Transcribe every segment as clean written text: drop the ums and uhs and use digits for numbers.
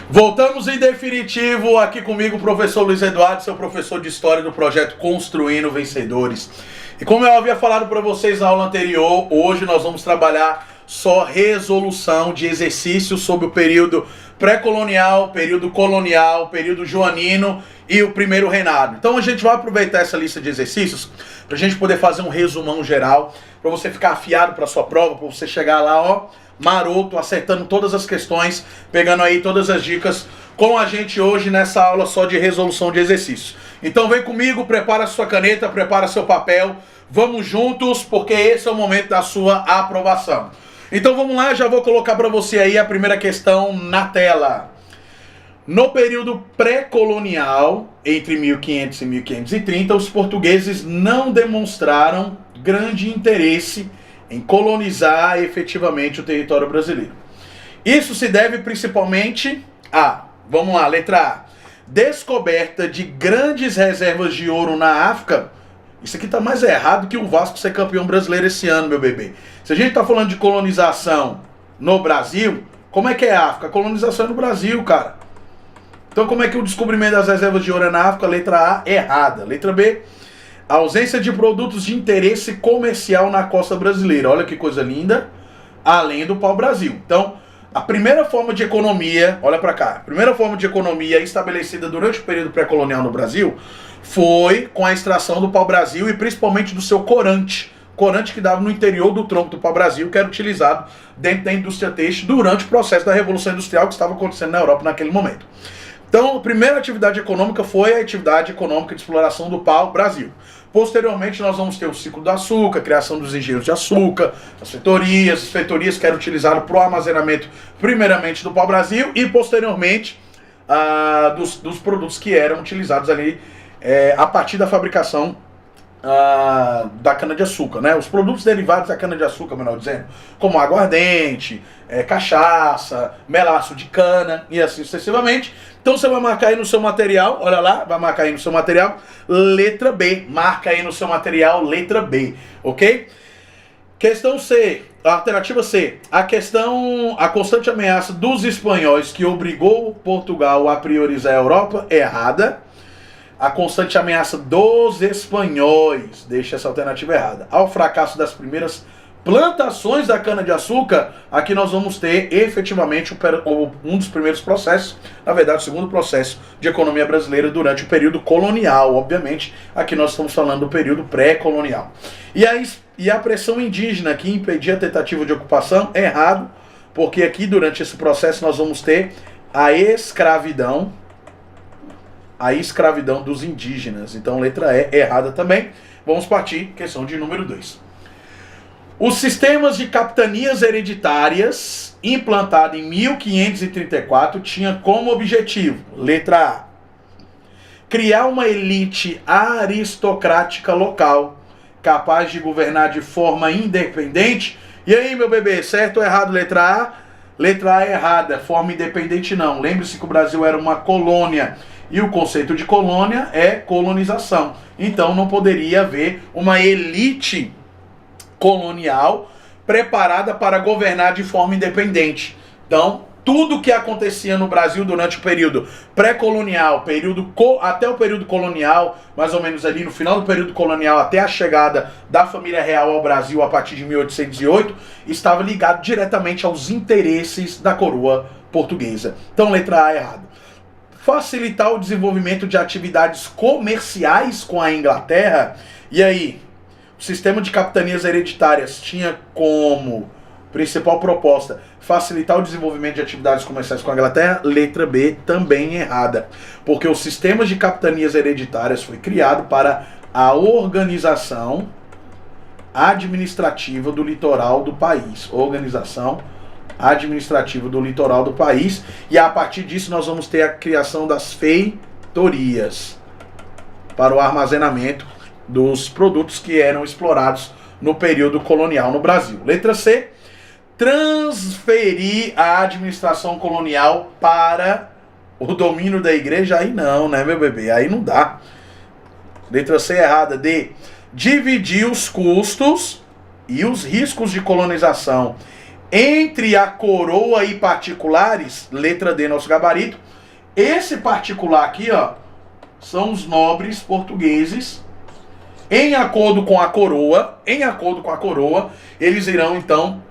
Voltamos em definitivo, aqui comigo o professor Luiz Eduardo, seu professor de História do projeto Construindo Vencedores. E como eu havia falado para vocês na aula anterior, hoje nós vamos trabalhar só resolução de exercícios sobre o período pré-colonial, período colonial, período joanino e o primeiro reinado. Então a gente vai aproveitar essa lista de exercícios para a gente poder fazer um resumão geral, para você ficar afiado para sua prova, para você chegar lá, ó, maroto, acertando todas as questões, pegando aí todas as dicas com a gente hoje nessa aula só de resolução de exercícios. Então vem comigo, prepara sua caneta, prepara seu papel, vamos juntos, porque esse é o momento da sua aprovação. Então vamos lá, já vou colocar para você aí a primeira questão na tela. No período pré-colonial, entre 1500 e 1530, os portugueses não demonstraram grande interesse em colonizar efetivamente o território brasileiro. Isso se deve principalmente a, vamos lá, letra A, descoberta de grandes reservas de ouro na África. Isso aqui tá mais errado que o Vasco ser campeão brasileiro esse ano, meu bebê. Se a gente tá falando de colonização no Brasil, como é que é a África? A colonização é no Brasil, cara. Então como é que o descobrimento das reservas de ouro é na África? Letra A, errada. Letra B, a ausência de produtos de interesse comercial na costa brasileira. Olha que coisa linda. Além do pau-brasil. Então, a primeira forma de economia, olha pra cá, a primeira forma de economia estabelecida durante o período pré-colonial no Brasil foi com a extração do pau-brasil e principalmente do seu corante. Corante que dava no interior do tronco do pau-brasil, que era utilizado dentro da indústria têxtil durante o processo da Revolução Industrial que estava acontecendo na Europa naquele momento. Então, a primeira atividade econômica foi a atividade econômica de exploração do pau-brasil. Posteriormente, nós vamos ter o ciclo do açúcar, a criação dos engenhos de açúcar, as fetorias que eram utilizadas para o armazenamento, primeiramente do pau-brasil, e posteriormente dos produtos que eram utilizados ali a partir da fabricação da cana-de-açúcar, né? Os produtos derivados da cana-de-açúcar, melhor dizendo, como aguardente, cachaça, melaço de cana e assim sucessivamente. Então você vai marcar aí no seu material, olha lá, vai marcar aí no seu material, letra B, marca aí no seu material, letra B, ok? Questão C, alternativa C, a constante ameaça dos espanhóis que obrigou Portugal a priorizar a Europa, errada. A constante ameaça dos espanhóis, deixa essa alternativa errada. Ao fracasso das primeiras plantações da cana-de-açúcar, aqui nós vamos ter efetivamente um dos primeiros processos, na verdade o segundo processo de economia brasileira durante o período colonial, obviamente. Aqui nós estamos falando do período pré-colonial. E a pressão indígena que impedia a tentativa de ocupação, errado, porque aqui durante esse processo nós vamos ter a escravidão dos indígenas. Então, letra E, errada também. Vamos partir, questão de número 2. Os sistemas de capitanias hereditárias, implantado em 1534, tinha como objetivo, letra A, criar uma elite aristocrática local, capaz de governar de forma independente. E aí, meu bebê, certo ou errado, letra A? Letra A errada, forma independente não. Lembre-se que o Brasil era uma colônia. E o conceito de colônia é colonização. Então não poderia haver uma elite colonial preparada para governar de forma independente. Então, tudo que acontecia no Brasil durante o período pré-colonial, até o período colonial, mais ou menos ali no final do período colonial, até a chegada da família real ao Brasil a partir de 1808, estava ligado diretamente aos interesses da coroa portuguesa. Então, letra A errada. Facilitar o desenvolvimento de atividades comerciais com a Inglaterra. E aí, o sistema de capitanias hereditárias tinha como principal proposta facilitar o desenvolvimento de atividades comerciais com a Inglaterra? Letra B, também errada. Porque o sistema de capitanias hereditárias foi criado para a organização administrativa do litoral do país. Organização administrativo do litoral do país, e a partir disso nós vamos ter a criação das feitorias para o armazenamento dos produtos que eram explorados no período colonial no Brasil. Letra C, transferir a administração colonial para o domínio da igreja. Aí não, né, meu bebê? Aí não dá. Letra C errada. D, dividir os custos e os riscos de colonização Entre a coroa e particulares, letra D, nosso gabarito. Esse particular aqui, ó, são os nobres portugueses. Em acordo com a coroa, eles irão então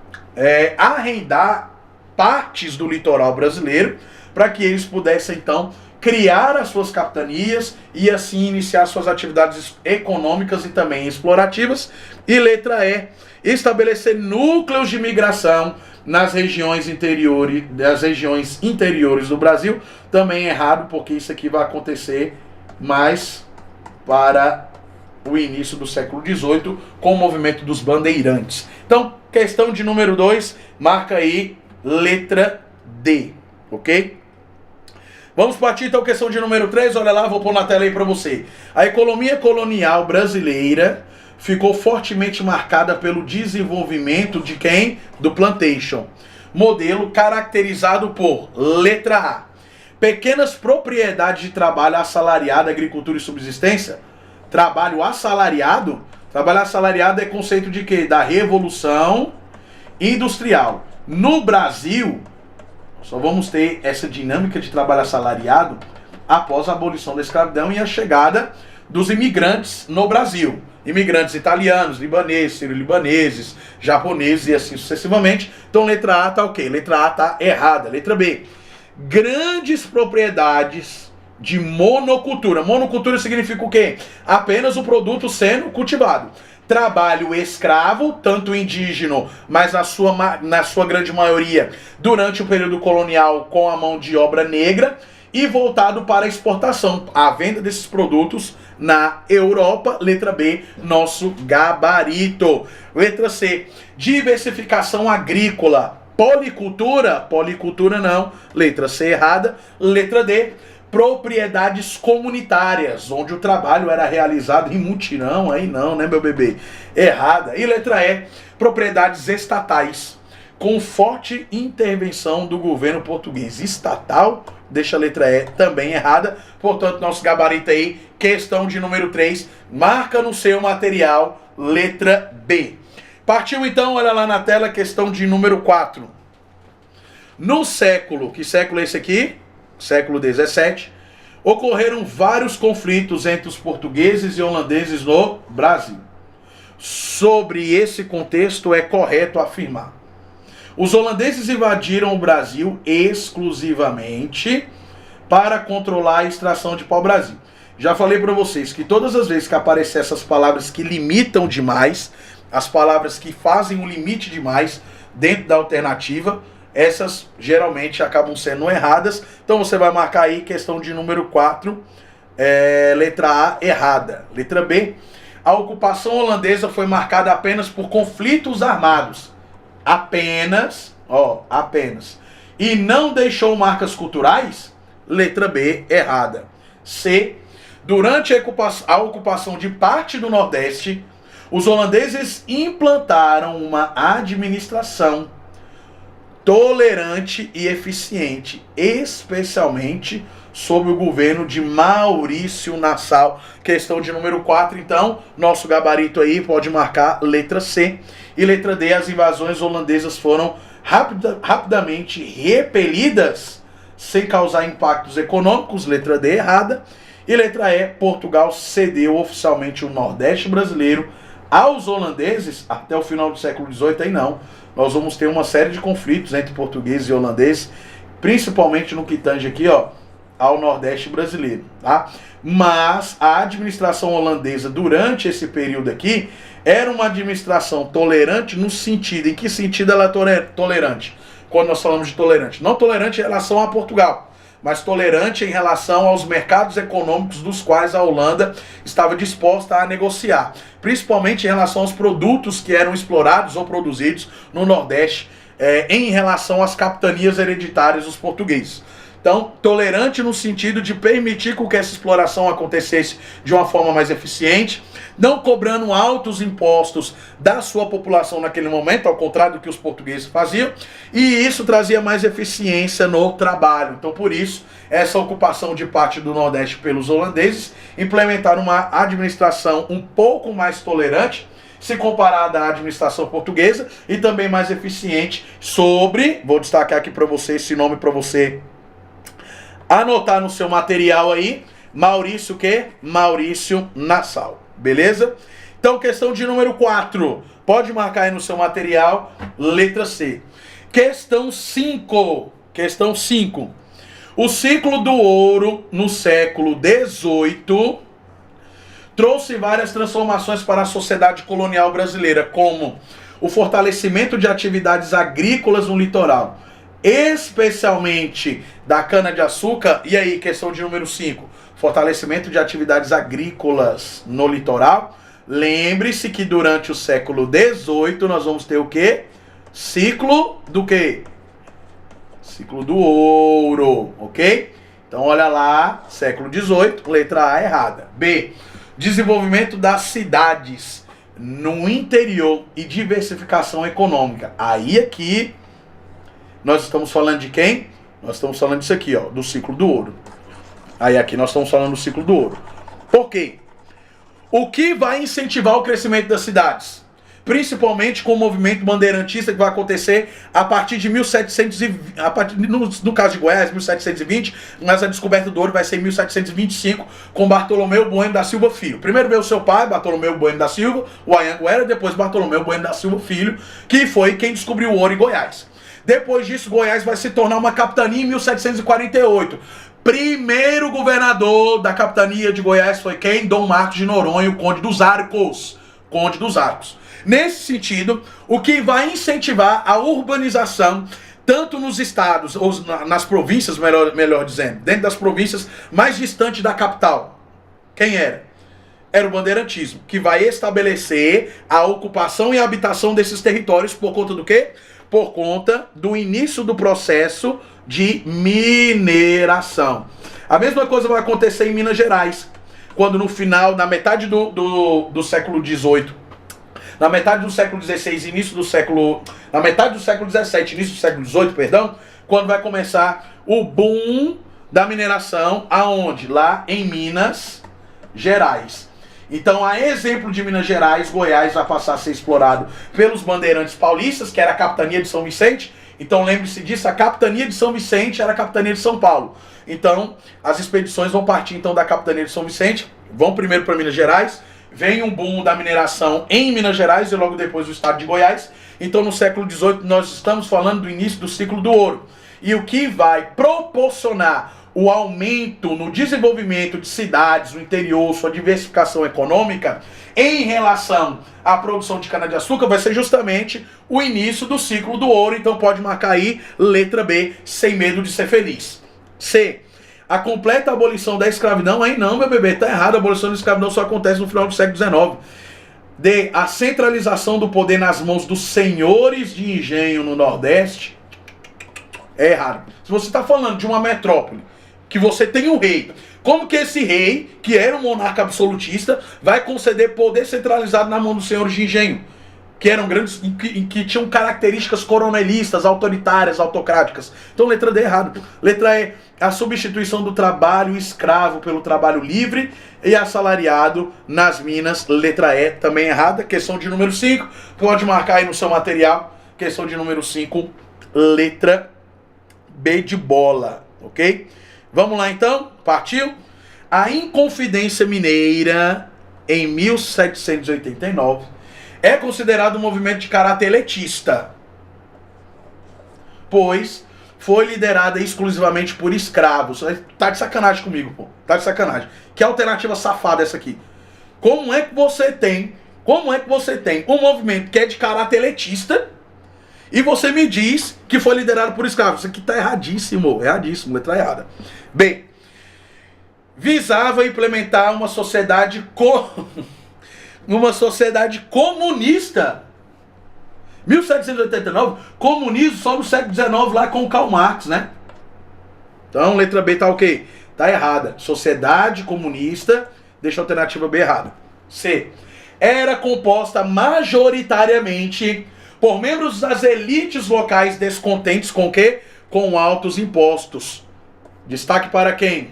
arrendar partes do litoral brasileiro para que eles pudessem então criar as suas capitanias e assim iniciar suas atividades econômicas e também explorativas. E letra E, estabelecer núcleos de migração nas regiões interiores do Brasil. Também errado, porque isso aqui vai acontecer mais para o início do século XVIII, com o movimento dos bandeirantes. Então, questão de número 2, marca aí letra D, ok? Vamos partir então, questão de número 3, olha lá, vou pôr na tela aí para você. A economia colonial brasileira ficou fortemente marcada pelo desenvolvimento de quem? Do plantation. Modelo caracterizado por, letra A, pequenas propriedades de trabalho assalariado, agricultura e subsistência. Trabalho assalariado? Trabalho assalariado é conceito de quê? Da Revolução Industrial. No Brasil, só vamos ter essa dinâmica de trabalho assalariado após a abolição da escravidão e a chegada dos imigrantes no Brasil. Imigrantes italianos, libaneses, sírio-libaneses, japoneses e assim sucessivamente. Então letra A tá ok, letra A tá errada. Letra B, grandes propriedades de monocultura. Monocultura significa o quê? Apenas o produto sendo cultivado. Trabalho escravo, tanto indígena, mas na sua grande maioria, durante o período colonial com a mão de obra negra, e voltado para a exportação, a venda desses produtos na Europa. Letra B, nosso gabarito. Letra C, diversificação agrícola. Policultura? Policultura não. Letra C errada. Letra D, propriedades comunitárias, onde o trabalho era realizado em mutirão. Aí não, né, meu bebê? Errada. E letra E, propriedades estatais, com forte intervenção do governo português. Estatal, deixa a letra E também errada. Portanto, nosso gabarito aí, questão de número 3, marca no seu material, letra B. Partiu então, olha lá na tela, questão de número 4. No século, que século é esse aqui? Século XVII, ocorreram vários conflitos entre os portugueses e holandeses no Brasil. Sobre esse contexto é correto afirmar: os holandeses invadiram o Brasil exclusivamente para controlar a extração de pau-brasil. Já falei para vocês que todas as vezes que aparecer essas palavras que limitam demais, as palavras que fazem um limite demais dentro da alternativa, essas geralmente acabam sendo erradas. Então você vai marcar aí questão de número 4, letra A errada. Letra B, a ocupação holandesa foi marcada apenas por conflitos armados. Apenas. E não deixou marcas culturais? Letra B errada. C, durante a ocupação de parte do Nordeste, os holandeses implantaram uma administração tolerante e eficiente, especialmente sob o governo de Maurício Nassau. Questão de número 4, então, nosso gabarito aí pode marcar letra C. E letra D, as invasões holandesas foram rapidamente repelidas, sem causar impactos econômicos. Letra D errada. E letra E, Portugal cedeu oficialmente o Nordeste brasileiro aos holandeses até o final do século XVIII. Aí não, nós vamos ter uma série de conflitos entre portugueses e holandeses, principalmente no que tange aqui, ó, ao Nordeste brasileiro, tá? Mas a administração holandesa durante esse período aqui era uma administração tolerante no sentido, em que sentido ela é tolerante? Quando nós falamos de tolerante, não tolerante em relação a Portugal, mas tolerante em relação aos mercados econômicos dos quais a Holanda estava disposta a negociar, principalmente em relação aos produtos que eram explorados ou produzidos no Nordeste, em relação às capitanias hereditárias dos portugueses. Então, tolerante no sentido de permitir que essa exploração acontecesse de uma forma mais eficiente, não cobrando altos impostos da sua população naquele momento, ao contrário do que os portugueses faziam, e isso trazia mais eficiência no trabalho. Então, por isso, essa ocupação de parte do Nordeste pelos holandeses implementaram uma administração um pouco mais tolerante, se comparada à administração portuguesa, e também mais eficiente sobre, vou destacar aqui para você esse nome para você anotar no seu material aí, Maurício o quê? Maurício Nassau, beleza? Então, questão de número 4, pode marcar aí no seu material, letra C. Questão 5, o ciclo do ouro no século XVIII trouxe várias transformações para a sociedade colonial brasileira, como o fortalecimento de atividades agrícolas no litoral, especialmente da cana-de-açúcar. E aí, questão de número 5, fortalecimento de atividades agrícolas no litoral. Lembre-se que durante o século XVIII nós vamos ter o quê? Ciclo do quê? Ciclo do ouro, ok? Então olha lá, século XVIII, letra A errada. B, desenvolvimento das cidades no interior e diversificação econômica. Aí aqui nós estamos falando de quem? Nós estamos falando disso aqui, ó, do ciclo do ouro. Aí aqui nós estamos falando do ciclo do ouro. Por quê? O que vai incentivar o crescimento das cidades? Principalmente com o movimento bandeirantista que vai acontecer a partir de 1720, no caso de Goiás, 1720, mas a descoberta do ouro vai ser em 1725, com Bartolomeu Bueno da Silva Filho. Primeiro veio o seu pai, Bartolomeu Bueno da Silva, o Anhanguera, depois Bartolomeu Bueno da Silva Filho, que foi quem descobriu o ouro em Goiás. Depois disso, Goiás vai se tornar uma capitania em 1748. Primeiro governador da capitania de Goiás foi quem? Dom Marcos de Noronha, o Conde dos Arcos. Conde dos Arcos. Nesse sentido, o que vai incentivar a urbanização, tanto nos estados, ou nas províncias, melhor dizendo, dentro das províncias mais distantes da capital. Quem era? Era o bandeirantismo, que vai estabelecer a ocupação e a habitação desses territórios por conta do quê? Por conta do início do processo de mineração. A mesma coisa vai acontecer em Minas Gerais, quando no final, na metade do século XVIII, na metade do século XVI, na metade do século XVII, início do século XVIII, perdão, quando vai começar o boom da mineração, aonde? Lá em Minas Gerais. Então, a exemplo de Minas Gerais, Goiás vai passar a ser explorado pelos bandeirantes paulistas, que era a capitania de São Vicente. Então, lembre-se disso, a capitania de São Vicente era a capitania de São Paulo. Então, as expedições vão partir então da capitania de São Vicente, vão primeiro para Minas Gerais, vem um boom da mineração em Minas Gerais e logo depois o estado de Goiás. Então, no século XVIII, nós estamos falando do início do ciclo do ouro. E o que vai proporcionar o aumento no desenvolvimento de cidades no interior, sua diversificação econômica, em relação à produção de cana-de-açúcar, vai ser justamente o início do ciclo do ouro. Então pode marcar aí, letra B, sem medo de ser feliz. C, a completa abolição da escravidão. Aí não, meu bebê, tá errado, a abolição da escravidão só acontece no final do século XIX. D, a centralização do poder nas mãos dos senhores de engenho no Nordeste. É errado. Se você está falando de uma metrópole, que você tem um rei, como que esse rei, que era um monarca absolutista, vai conceder poder centralizado na mão dos senhores de engenho, que eram grandes, que tinham características coronelistas, autoritárias, autocráticas? Então, letra D, errado. Letra E, a substituição do trabalho escravo pelo trabalho livre e assalariado nas minas. Letra E, também errada. Questão de número 5, pode marcar aí no seu material. Questão de número 5, letra B de bola, ok? Vamos lá então, partiu? A Inconfidência Mineira, em 1789, é considerado um movimento de caráter elitista, pois foi liderada exclusivamente por escravos. Tá de sacanagem comigo, pô. Tá de sacanagem. Que alternativa safada essa aqui? Como é que você tem um movimento que é de caráter elitista e você me diz que foi liderado por escravos? Isso aqui tá erradíssimo, letra errada. B, visava implementar uma sociedade comunista. 1789, comunismo só no século XIX lá com o Karl Marx, né? Então, letra B tá ok? Tá errada. Sociedade comunista, deixa a alternativa B errada. C, era composta majoritariamente por membros das elites locais descontentes com o quê? Com altos impostos. Destaque para quem?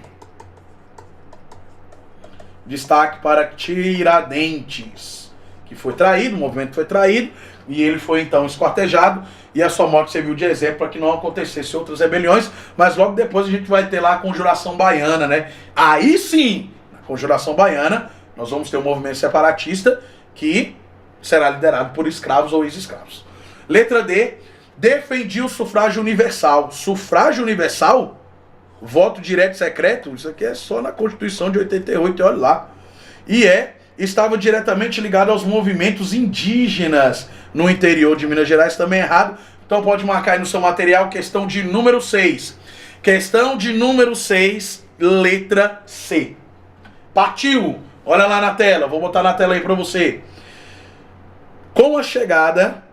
Destaque para Tiradentes, que que foi traído, o movimento foi traído, e ele foi então esquartejado, e a sua morte serviu de exemplo para que não acontecesse outras rebeliões, mas logo depois a gente vai ter lá a Conjuração Baiana, né? Aí sim, na Conjuração Baiana, nós vamos ter um movimento separatista que será liderado por escravos ou ex-escravos. Letra D, defendia o sufrágio universal. Sufrágio universal? Voto direto e secreto? Isso aqui é só na Constituição de 88, olha lá. E estava diretamente ligado aos movimentos indígenas no interior de Minas Gerais, também errado. Então pode marcar aí no seu material, questão de número 6. Questão de número 6, letra C. Partiu! Olha lá na tela, vou botar na tela aí para você. Com a chegada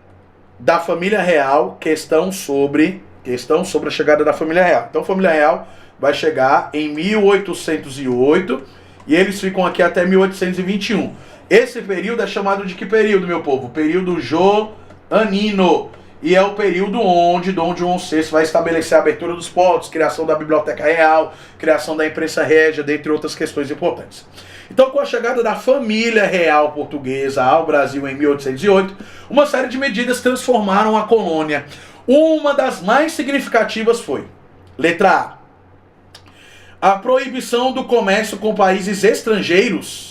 da família real, questão sobre a chegada da família real. Então a família real vai chegar em 1808 e eles ficam aqui até 1821. Esse período é chamado de que período, meu povo? Período joanino. E é o período onde Dom João VI vai estabelecer a abertura dos portos, criação da Biblioteca Real, criação da imprensa régia, dentre outras questões importantes. Então, com a chegada da família real portuguesa ao Brasil em 1808, uma série de medidas transformaram a colônia. Uma das mais significativas foi, letra A proibição do comércio com países estrangeiros,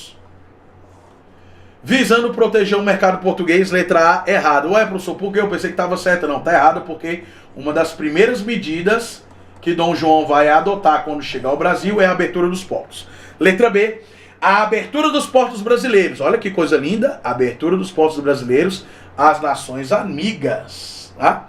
visando proteger o mercado português. Letra A, errado. Ué, professor, por que eu pensei que estava certo? Não, está errado, porque uma das primeiras medidas que Dom João vai adotar quando chegar ao Brasil é a abertura dos portos. Letra B, a abertura dos portos brasileiros. Olha que coisa linda, a abertura dos portos brasileiros às nações amigas. Tá?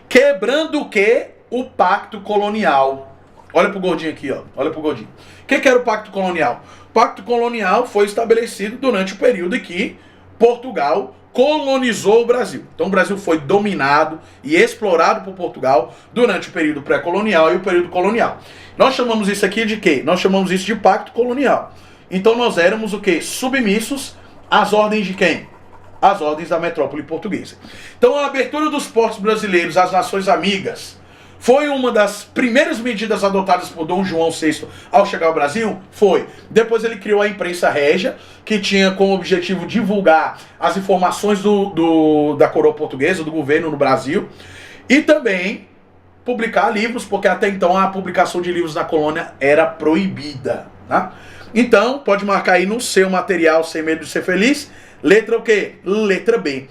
Quebrando o quê? O pacto colonial. Olha pro gordinho aqui, ó. Olha pro gordinho. O que era o pacto colonial? O pacto colonial foi estabelecido durante o período em que Portugal colonizou o Brasil. Então o Brasil foi dominado e explorado por Portugal durante o período pré-colonial e o período colonial. Nós chamamos isso aqui de quê? Nós chamamos isso de pacto colonial. Então nós éramos o quê? Submissos às ordens de quem? Às ordens da metrópole portuguesa. Então a abertura dos portos brasileiros às nações amigas foi uma das primeiras medidas adotadas por Dom João VI ao chegar ao Brasil? Foi. Depois ele criou a imprensa régia, que tinha como objetivo divulgar as informações da coroa portuguesa, do governo no Brasil, e também publicar livros, porque até então a publicação de livros na colônia era proibida. Tá? Então, pode marcar aí no seu material, Sem Medo de Ser Feliz, letra o quê? Letra B.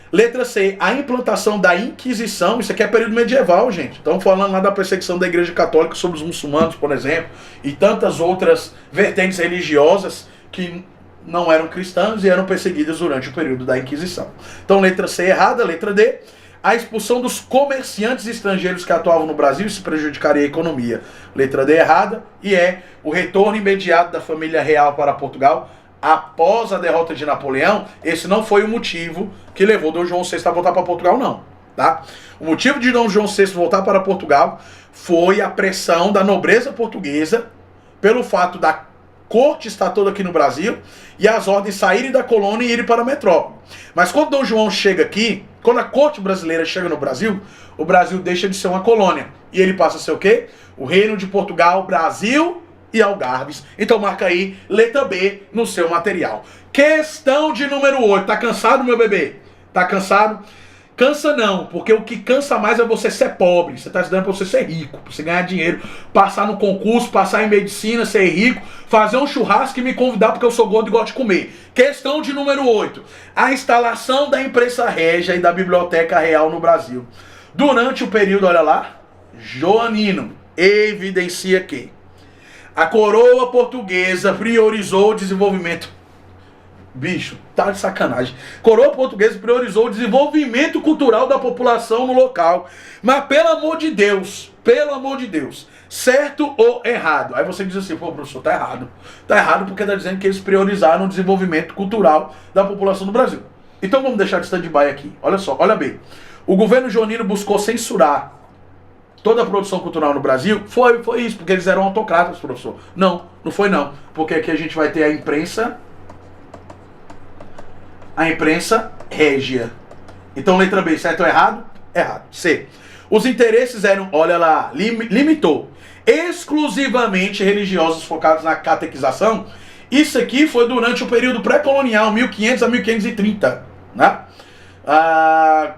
Letra C, a implantação da Inquisição. Isso aqui é período medieval, gente. Estamos falando lá da perseguição da Igreja Católica sobre os muçulmanos, por exemplo, e tantas outras vertentes religiosas que não eram cristãs e eram perseguidas durante o período da Inquisição. Então, letra C errada. Letra D, a expulsão dos comerciantes estrangeiros que atuavam no Brasil, isso prejudicaria a economia. Letra D errada. E o retorno imediato da família real para Portugal após a derrota de Napoleão. Esse não foi o motivo que levou Dom João VI a voltar para Portugal, não. Tá? O motivo de Dom João VI voltar para Portugal foi a pressão da nobreza portuguesa pelo fato da corte estar toda aqui no Brasil e as ordens saírem da colônia e irem para a metrópole. Mas quando Dom João chega aqui, quando a corte brasileira chega no Brasil, o Brasil deixa de ser uma colônia. E ele passa a ser o quê? O Reino de Portugal, Brasil e Algarves. Então marca aí, letra B, no seu material. Questão de número 8. Tá cansado, meu bebê? Tá cansado? Cansa não, porque o que cansa mais é você ser pobre. Você tá estudando pra você ser rico, pra você ganhar dinheiro, passar no concurso, passar em medicina, ser rico, fazer um churrasco e me convidar porque eu sou gordo e gosto de comer. Questão de número 8. A instalação da imprensa régia e da Biblioteca Real no Brasil. Durante o período, olha lá, joanino, evidencia que a coroa portuguesa priorizou o desenvolvimento. Bicho, tá de sacanagem. Coroa portuguesa priorizou o desenvolvimento cultural da população no local. Mas pelo amor de Deus, certo ou errado? Aí você diz assim, pô, professor, tá errado. Tá errado porque tá dizendo que eles priorizaram o desenvolvimento cultural da população do Brasil. Então vamos deixar de stand-by aqui. Olha só, olha bem. O governo joanino buscou censurar toda a produção cultural no Brasil. Foi isso, porque eles eram autocratas, professor. Não foi não. Porque aqui a gente vai ter a imprensa régia. Então letra B, certo ou errado? Errado. C. Os interesses eram, olha lá, limitou, exclusivamente religiosos focados na catequização Isso aqui foi durante o período pré-colonial, 1500 a 1530, né?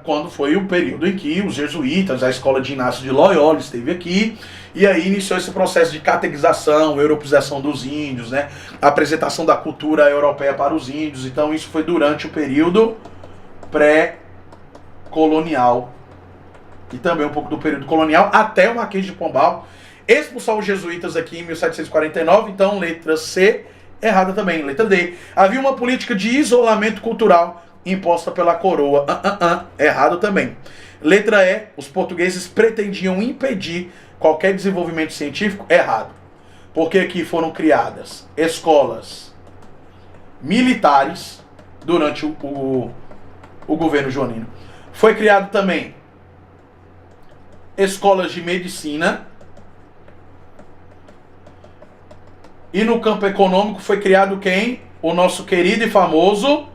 Quando foi o período em que os jesuítas, a escola de Inácio de Loyola esteve aqui, e aí iniciou esse processo de catequização, europeização dos índios, né? A apresentação da cultura europeia para os índios. Então isso foi durante o período pré-colonial e também um pouco do período colonial, até o Marquês de Pombal expulsar os jesuítas aqui em 1749. Então letra C, errada também. Letra D, havia uma política de isolamento cultural imposta pela coroa. Errado também. Letra E, os portugueses pretendiam impedir qualquer desenvolvimento científico. Errado. Porque aqui foram criadas escolas militares durante o governo joanino. Foi criado também escolas de medicina. E no campo econômico foi criado quem? O nosso querido e famoso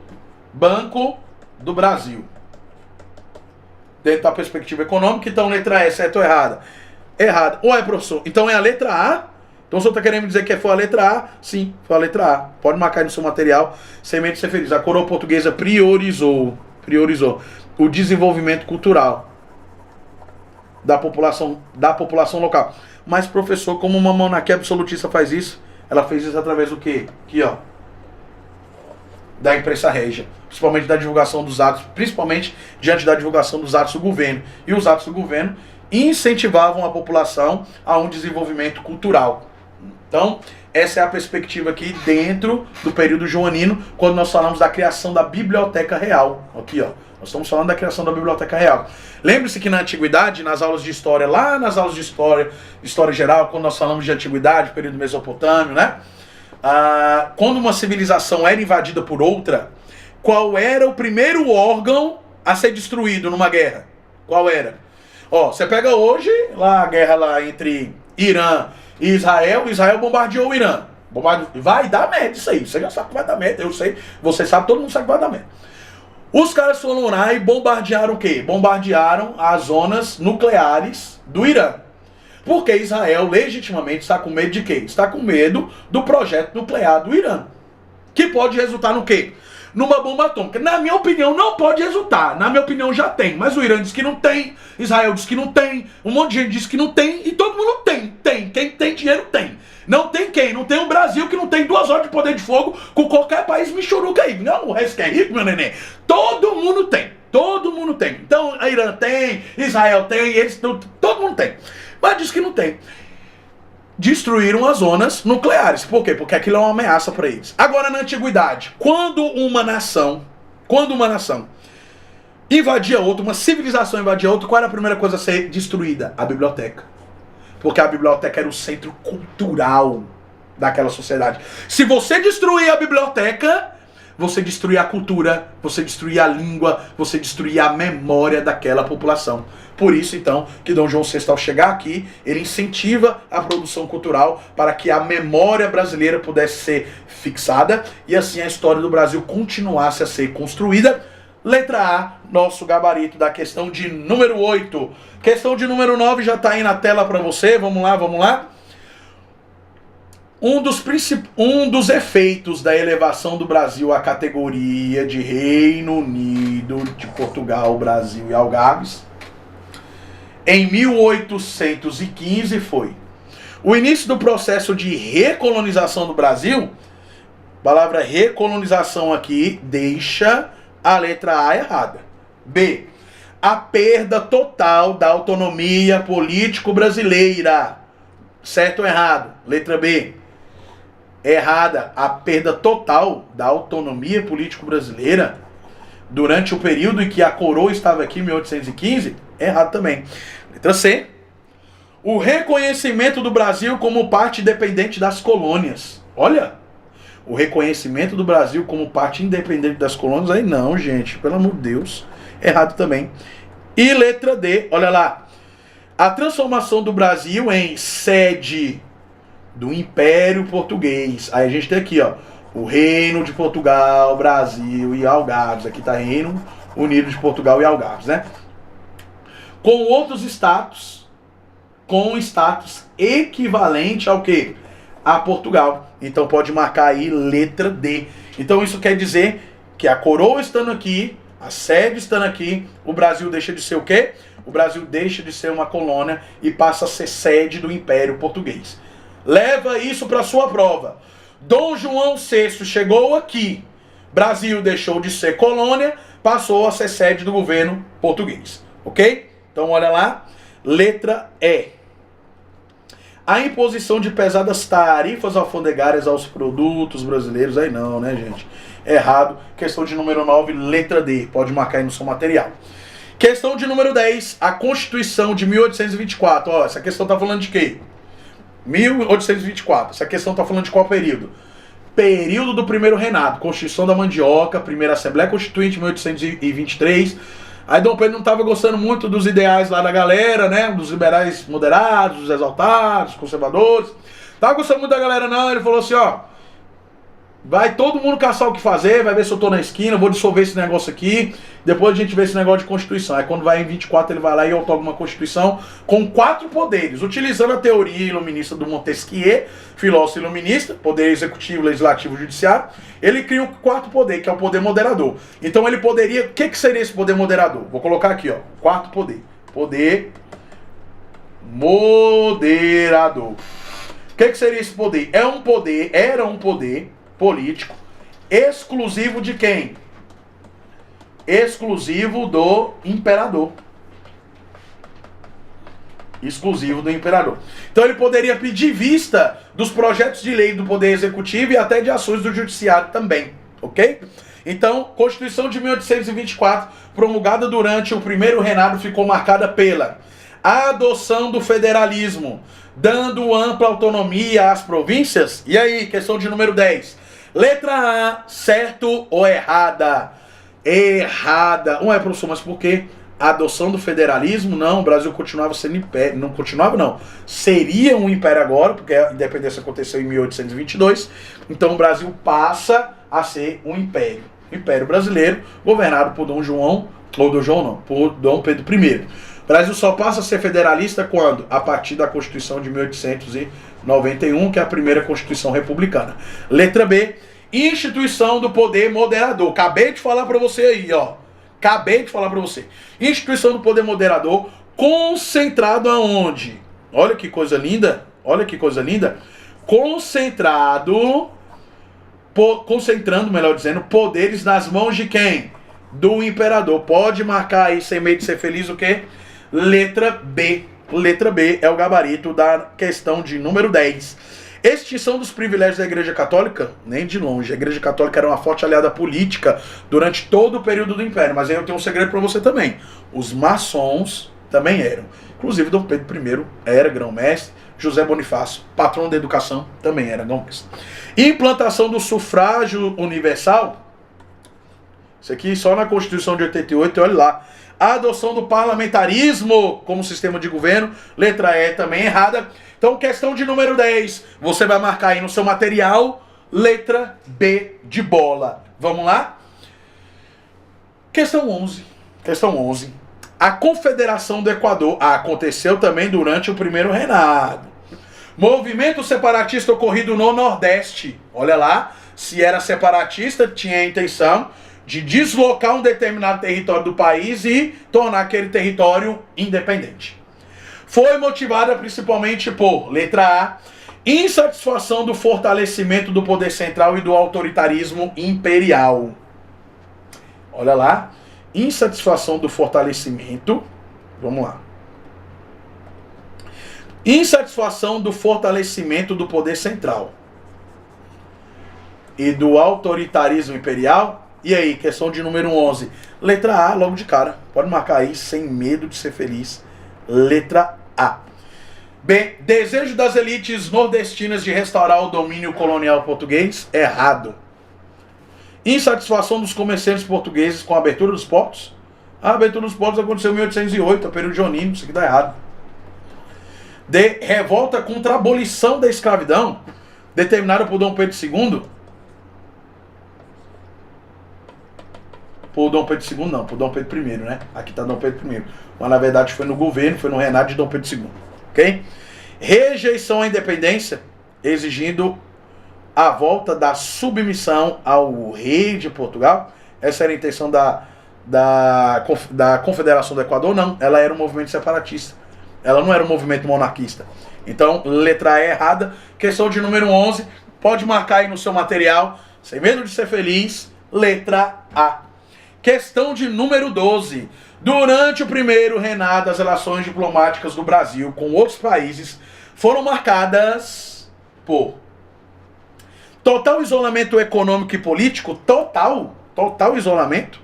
Banco do Brasil. Dentro da perspectiva econômica. Então, letra E, certo ou errada? Errada. Ou é, professor? Então é a letra A? Então o senhor está querendo me dizer que foi a letra A? Sim, foi a letra A. Pode marcar aí no seu material. Semente ser feliz. A coroa portuguesa priorizou o desenvolvimento cultural da população local. Mas, professor, como uma monarquia absolutista faz isso? Ela fez isso através do quê? Aqui, ó. Da imprensa régia. Principalmente da divulgação dos atos. Principalmente diante da divulgação dos atos do governo. E os atos do governo incentivavam a população a um desenvolvimento cultural. Então, essa é a perspectiva aqui dentro do período joanino, quando nós falamos da criação da Biblioteca Real. Aqui, ó. Nós estamos falando da criação da Biblioteca Real. Lembre-se que na Antiguidade, nas aulas de História, lá nas aulas de História Geral, quando nós falamos de Antiguidade, período mesopotâmio, né? Quando uma civilização era invadida por outra, qual era o primeiro órgão a ser destruído numa guerra? Qual era? Ó, você pega hoje, lá a guerra lá entre Irã e Israel bombardeou o Irã. Vai dar merda isso aí, você já sabe que vai dar merda, eu sei, você sabe, todo mundo sabe que vai dar merda. Os caras foram lá e bombardearam o quê? Bombardearam as zonas nucleares do Irã. Porque Israel legitimamente está com medo de quê? Está com medo do projeto nuclear do Irã. Que pode resultar no quê? Numa bomba atômica. Na minha opinião, não pode resultar. Na minha opinião, já tem. Mas o Irã diz que não tem. Israel diz que não tem. Um monte de gente diz que não tem. E todo mundo tem. Tem. Quem tem dinheiro tem. Não tem quem? Não tem o Brasil, que não tem 2 horas de poder de fogo com qualquer país michuruca aí. Não, o resto que é rico, meu neném. Todo mundo tem. Todo mundo tem. Então, a Irã tem, Israel tem, eles todo mundo tem. Mas diz que não tem. Destruíram as zonas nucleares. Por quê? Porque aquilo é uma ameaça para eles. Agora, na antiguidade, quando uma nação invadia outra, uma civilização invadia outra, qual era a primeira coisa a ser destruída? A biblioteca. Porque a biblioteca era o centro cultural daquela sociedade. Se você destruir a biblioteca, você destruir a cultura, você destruir a língua, você destruir a memória daquela população. Por isso, então, que Dom João VI, ao chegar aqui, ele incentiva a produção cultural para que a memória brasileira pudesse ser fixada e assim a história do Brasil continuasse a ser construída. Letra A, nosso gabarito da questão de número 8. Questão de número 9 já está aí na tela para você. Vamos lá, vamos lá. Um dos efeitos da elevação do Brasil à categoria de Reino Unido de Portugal, Brasil e Algarves, em 1815 foi o início do processo de recolonização do Brasil. A palavra recolonização aqui deixa a letra A errada. B, a perda total da autonomia político brasileira. Certo ou errado? Letra B. Errada. A perda total da autonomia político brasileira durante o período em que a coroa estava aqui, em 1815. Errado também. Letra C. O reconhecimento do Brasil como parte independente das colônias. Olha, o reconhecimento do Brasil como parte independente das colônias, aí não, gente, pelo amor de Deus. Errado também. E letra D, olha lá. A transformação do Brasil em sede do Império Português. Aí a gente tem aqui, ó, o Reino de Portugal, Brasil e Algarves. Aqui está Reino Unido de Portugal e Algarves, né? Com outros status, com status equivalente ao quê? a Portugal. Então pode marcar aí letra D. Então isso quer dizer que a coroa estando aqui, a sede estando aqui, o Brasil deixa de ser o quê? O Brasil deixa de ser uma colônia e passa a ser sede do Império Português. Leva isso para sua prova. Dom João VI chegou aqui, Brasil deixou de ser colônia, passou a ser sede do governo português. Ok? Então olha lá, letra E. A imposição de pesadas tarifas alfandegárias aos produtos brasileiros, aí não, né, gente? Errado. Questão de número 9, letra D. Pode marcar aí no seu material. Questão de número 10, a Constituição de 1824. Ó, essa questão tá falando de quê? 1824. Essa questão tá falando de qual período? Período do primeiro reinado. Constituição da Mandioca, primeira Assembleia Constituinte, 1823. Aí Dom Pedro não estava gostando muito dos ideais lá da galera, né? Dos liberais moderados, dos exaltados, conservadores. Tava gostando muito da galera não, ele falou assim, ó, vai todo mundo caçar o que fazer, vai ver se eu tô na esquina, vou dissolver esse negócio aqui, depois a gente vê esse negócio de Constituição. Aí quando vai em 24 ele vai lá e outorga uma Constituição com 4 poderes, utilizando a teoria iluminista do Montesquieu, filósofo iluminista, poder executivo, legislativo, judiciário. Ele cria o 4º poder, que é o poder moderador. Então ele poderia, o que seria esse poder moderador? Vou colocar aqui, ó, 4º poder. Poder moderador. O que seria esse poder? Era um poder político exclusivo de quem? Exclusivo do imperador. Exclusivo do imperador. Então ele poderia pedir vista dos projetos de lei do Poder Executivo e até de ações do Judiciário também, ok? Então, Constituição de 1824, promulgada durante o primeiro reinado, ficou marcada pela adoção do federalismo, dando ampla autonomia às províncias. E aí, questão de número 10. Letra A, certo ou errada? Errada. Ué, professor, mas por quê? A adoção do federalismo? Não, o Brasil continuava sendo império. Não continuava, não. Seria um império agora, porque a independência aconteceu em 1822. Então o Brasil passa a ser um império. Império brasileiro, governado por Dom João, ou Dom João não, por Dom Pedro I. O Brasil só passa a ser federalista quando? A partir da Constituição de 1891, que é a primeira Constituição republicana. Letra B, instituição do poder moderador. Acabei de falar para você aí, ó. Acabei de falar para você. Instituição do poder moderador, concentrado aonde? Olha que coisa linda. Olha que coisa linda. Concentrando, melhor dizendo, poderes nas mãos de quem? Do imperador. Pode marcar aí, sem medo de ser feliz, o quê? Letra B. Letra B é o gabarito da questão de número 10. Extinção dos privilégios da Igreja Católica? Nem de longe. A Igreja Católica era uma forte aliada política durante todo o período do Império. Mas aí eu tenho um segredo para você também. Os maçons também eram. Inclusive Dom Pedro I era grão-mestre. José Bonifácio, patrão da educação, também era grão-mestre. Implantação do sufrágio universal? Isso aqui só na Constituição de 88, olha lá. A adoção do parlamentarismo como sistema de governo, letra E também errada. Então, questão de número 10, você vai marcar aí no seu material, letra B de bola. Vamos lá? Questão 11. Questão 11. A Confederação do Equador aconteceu também durante o primeiro reinado. Movimento separatista ocorrido no Nordeste. Olha lá, se era separatista, tinha a intenção de deslocar um determinado território do país e tornar aquele território independente. Foi motivada principalmente por, letra A, insatisfação do fortalecimento do poder central e do autoritarismo imperial. Olha lá, insatisfação do fortalecimento, vamos lá. Insatisfação do fortalecimento do poder central e do autoritarismo imperial. E aí, questão de número 11. Letra A, logo de cara. Pode marcar aí, sem medo de ser feliz. Letra A. B. Desejo das elites nordestinas de restaurar o domínio colonial português? Errado. Insatisfação dos comerciantes portugueses com a abertura dos portos? A abertura dos portos aconteceu em 1808, a período Joanino, isso aqui dá errado. D. Revolta contra a abolição da escravidão, determinada por Dom Pedro II? Por Dom Pedro II não, por Dom Pedro I, né? Aqui está Dom Pedro I. Mas na verdade foi no governo, foi no reinado de Dom Pedro II. Ok? Rejeição à independência? exigindo a volta da submissão ao rei de Portugal. Essa era a intenção da Confederação do Equador? Não, ela era um movimento separatista. Ela não era um movimento monarquista. Então, letra E errada. Questão de número 11. Pode marcar aí no seu material. Sem medo de ser feliz. Letra A. Questão de número 12. Durante o primeiro reinado, as relações diplomáticas do Brasil com outros países foram marcadas por total isolamento econômico e político. Total isolamento.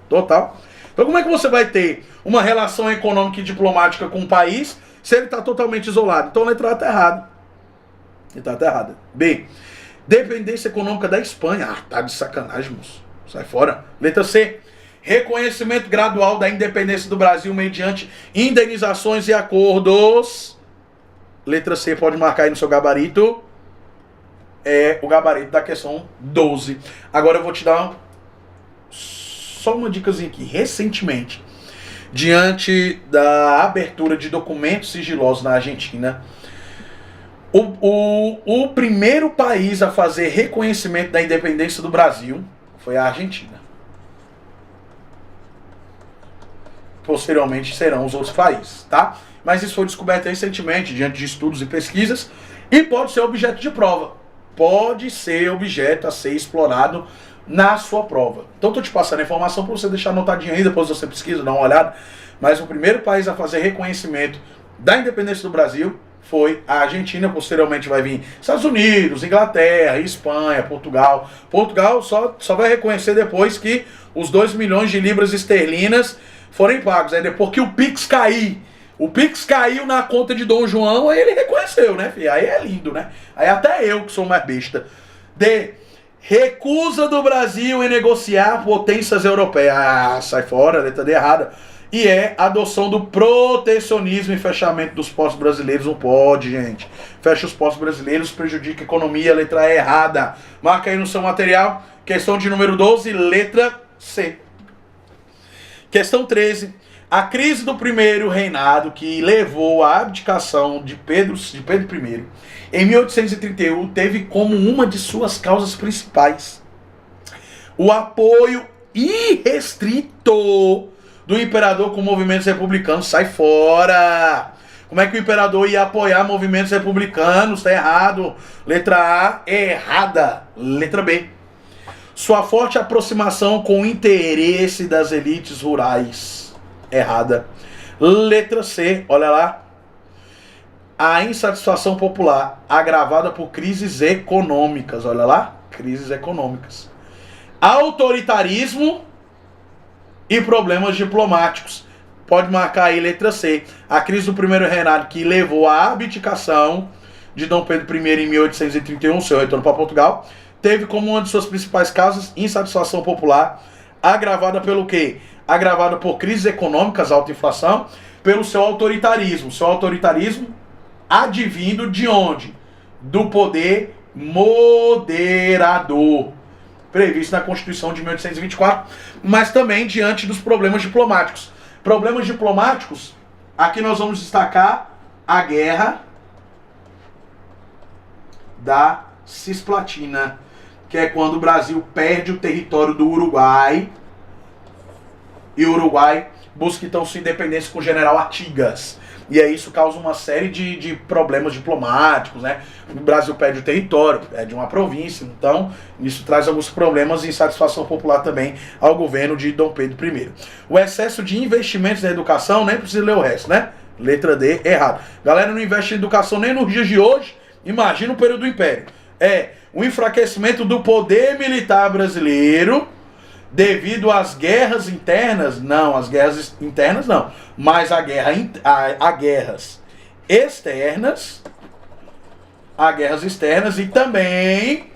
Total. Então como é que você vai ter uma relação econômica e diplomática com um país se ele está totalmente isolado? Então a letra A está errada. Letra A está errada. B. Dependência econômica da Espanha. Ah, tá de sacanagem, moço. Sai fora. Letra C. Reconhecimento gradual da independência do Brasil mediante indenizações e acordos. Letra C, pode marcar aí no seu gabarito. É o gabarito da questão 12. Agora eu vou te dar só uma dicasinha aqui. Recentemente, diante da abertura de documentos sigilosos na Argentina, o primeiro país a fazer reconhecimento da independência do Brasil foi a Argentina. Posteriormente serão os outros países, tá? Mas isso foi descoberto recentemente, diante de estudos e pesquisas, e pode ser objeto de prova. Pode ser objeto a ser explorado na sua prova. Então estou te passando a informação para você deixar anotadinho aí, depois você pesquisa, dá uma olhada. Mas o primeiro país a fazer reconhecimento da independência do Brasil foi a Argentina. Posteriormente vai vir Estados Unidos, Inglaterra, Espanha, Portugal. Portugal só vai reconhecer depois que os 2 milhões de libras esterlinas forem pagos. Aí depois que o Pix cair, o Pix caiu na conta de Dom João, aí ele reconheceu, né, filho? Aí é lindo, né? Aí até eu, que sou mais besta. D. Recusa do Brasil em negociar potências europeias. Ah, sai fora, letra D errada. E é adoção do protecionismo e fechamento dos postos brasileiros. Não pode, gente. Fecha os postos brasileiros, prejudica a economia. Letra E errada. Marca aí no seu material. Questão de número 12, letra C. Questão 13. A crise do primeiro reinado, que levou à abdicação de Pedro I, em 1831, teve como uma de suas causas principais o apoio irrestrito do imperador com movimentos republicanos. Sai fora! Como é que o imperador ia apoiar movimentos republicanos? Tá errado. Letra A, errada. Letra B. Sua forte aproximação com o interesse das elites rurais. Errada. Letra C, olha lá. A insatisfação popular agravada por crises econômicas. Olha lá, crises econômicas. Autoritarismo e problemas diplomáticos. Pode marcar aí letra C. A crise do primeiro reinado que levou à abdicação de Dom Pedro I em 1831, seu retorno para Portugal, teve como uma de suas principais causas insatisfação popular, agravada pelo quê? Agravada por crises econômicas, alta inflação, pelo seu autoritarismo. Seu autoritarismo advindo de onde? Do poder moderador, previsto na Constituição de 1824, mas também diante dos problemas diplomáticos. Problemas diplomáticos, aqui nós vamos destacar a guerra da Cisplatina, que é quando o Brasil perde o território do Uruguai, e o Uruguai busca então sua independência com o general Artigas. E aí isso causa uma série de problemas diplomáticos, né? O Brasil perde o território, perde uma província, então isso traz alguns problemas e insatisfação popular também ao governo de Dom Pedro I. O excesso de investimentos na educação, nem precisa ler o resto, né? Letra D, errado. Galera não investe em educação nem nos dias de hoje, imagina o período do Império. É o enfraquecimento do poder militar brasileiro devido às guerras internas, não, as guerras internas não, mas a guerras externas, a guerras externas e também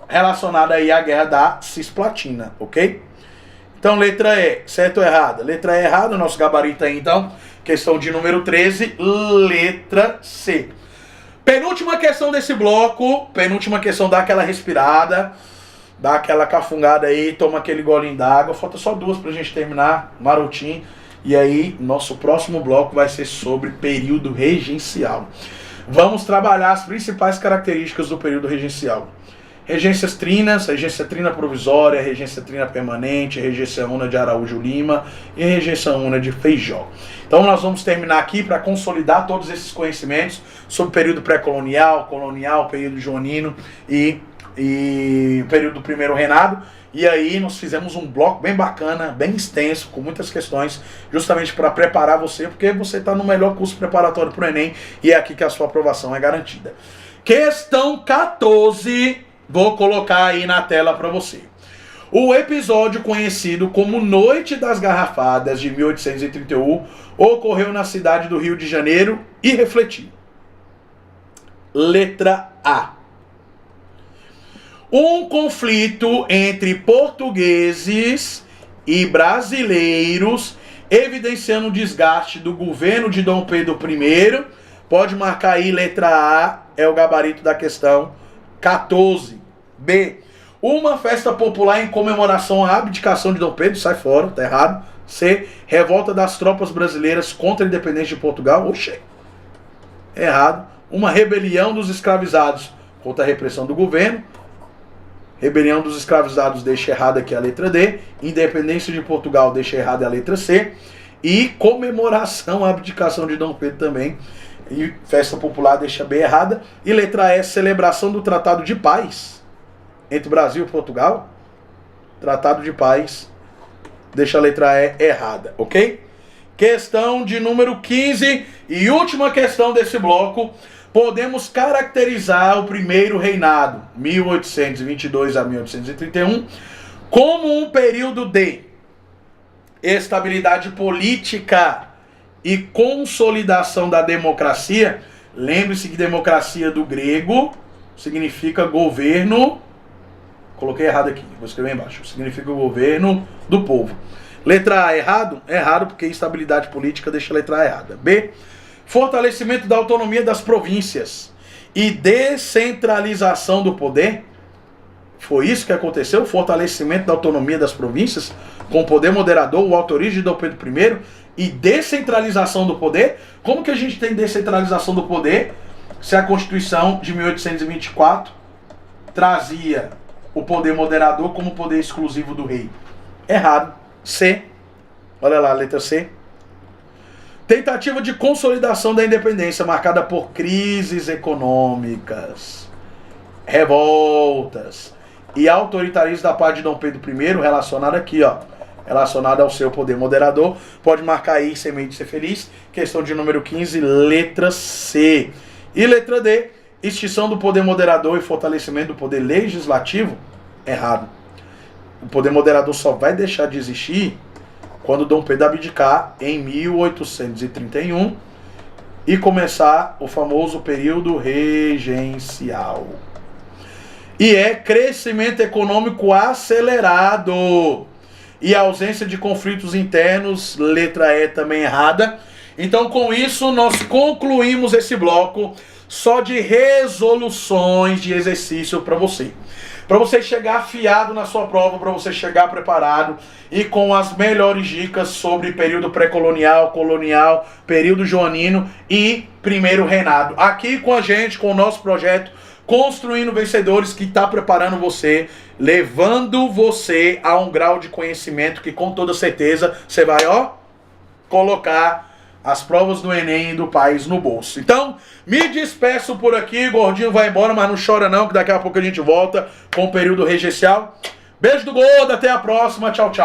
relacionada aí à guerra da Cisplatina, ok? Então letra E, certo ou errada? Letra E errada, nosso gabarito aí então, questão de número 13, letra C. Penúltima questão desse bloco, penúltima questão, dá aquela respirada, dá aquela cafungada aí, toma aquele golinho d'água. Falta só duas pra gente terminar, marotinho. E aí, nosso próximo bloco vai ser sobre período regencial. vamos trabalhar as principais características do período regencial. Regências trinas, regência trina provisória, regência trina permanente, regência una de Araújo Lima e regência una de Feijó. Então nós vamos terminar aqui para consolidar todos esses conhecimentos sobre o período pré-colonial, colonial, período joanino e período do primeiro reinado. E aí nós fizemos um bloco bem bacana, bem extenso, com muitas questões, justamente para preparar você, porque você está no melhor curso preparatório para o Enem e é aqui que a sua aprovação é garantida. Questão 14, vou colocar aí na tela para você. O episódio conhecido como Noite das Garrafadas de 1831 ocorreu na cidade do Rio de Janeiro e refletiu. Letra A. Um conflito entre portugueses e brasileiros, evidenciando o desgaste do governo de Dom Pedro I. Pode marcar aí, letra A, é o gabarito da questão 14. B. Uma festa popular em comemoração à abdicação de Dom Pedro, sai fora, tá errado. C. Revolta das tropas brasileiras contra a independência de Portugal, oxê, errado. Uma rebelião dos escravizados contra a repressão do governo. Rebelião dos escravizados, deixa errado aqui a letra D. Independência de Portugal, deixa errado a letra C. E comemoração à abdicação de Dom Pedro também. E festa popular, deixa B errada. E letra E, celebração do Tratado de Paz entre Brasil e Portugal. Tratado de Paz, deixa a letra E errada, ok? Questão de número 15 e última questão desse bloco. Podemos caracterizar o primeiro reinado, 1822 a 1831, como um período de estabilidade política e consolidação da democracia. Lembre-se que democracia do grego significa governo, coloquei errado aqui, vou escrever embaixo, significa governo do povo. Letra A, errado? Errado, porque estabilidade política deixa a letra A errada. B. Fortalecimento da autonomia das províncias e descentralização do poder. Foi isso que aconteceu, fortalecimento da autonomia das províncias com o poder moderador, o autorismo de Dom Pedro I e descentralização do poder. Como que a gente tem descentralização do poder se a Constituição de 1824 trazia o poder moderador como poder exclusivo do rei? Errado. C. Olha lá, letra C. Tentativa de consolidação da independência marcada por crises econômicas, revoltas e autoritarismo da parte de Dom Pedro I, relacionado aqui, ó, relacionado ao seu poder moderador. Pode marcar aí, semente de ser feliz. Questão de número 15, letra C. E letra D, extinção do poder moderador e fortalecimento do poder legislativo. Errado. O poder moderador só vai deixar de existir quando Dom Pedro abdicar em 1831 e começar o famoso período regencial. E é crescimento econômico acelerado e ausência de conflitos internos, letra E também errada. Então, com isso, nós concluímos esse bloco só de resoluções de exercício para você. Para você chegar afiado na sua prova, para você chegar preparado e com as melhores dicas sobre período pré-colonial, colonial, período joanino e primeiro reinado. Aqui com a gente, com o nosso projeto Construindo Vencedores, que está preparando você, levando você a um grau de conhecimento que com toda certeza você vai, ó, colocar as provas do Enem e do país no bolso. Então, me despeço por aqui, Gordinho vai embora, mas não chora não, que daqui a pouco a gente volta com o período regencial. Beijo do gordo, até a próxima, tchau, tchau.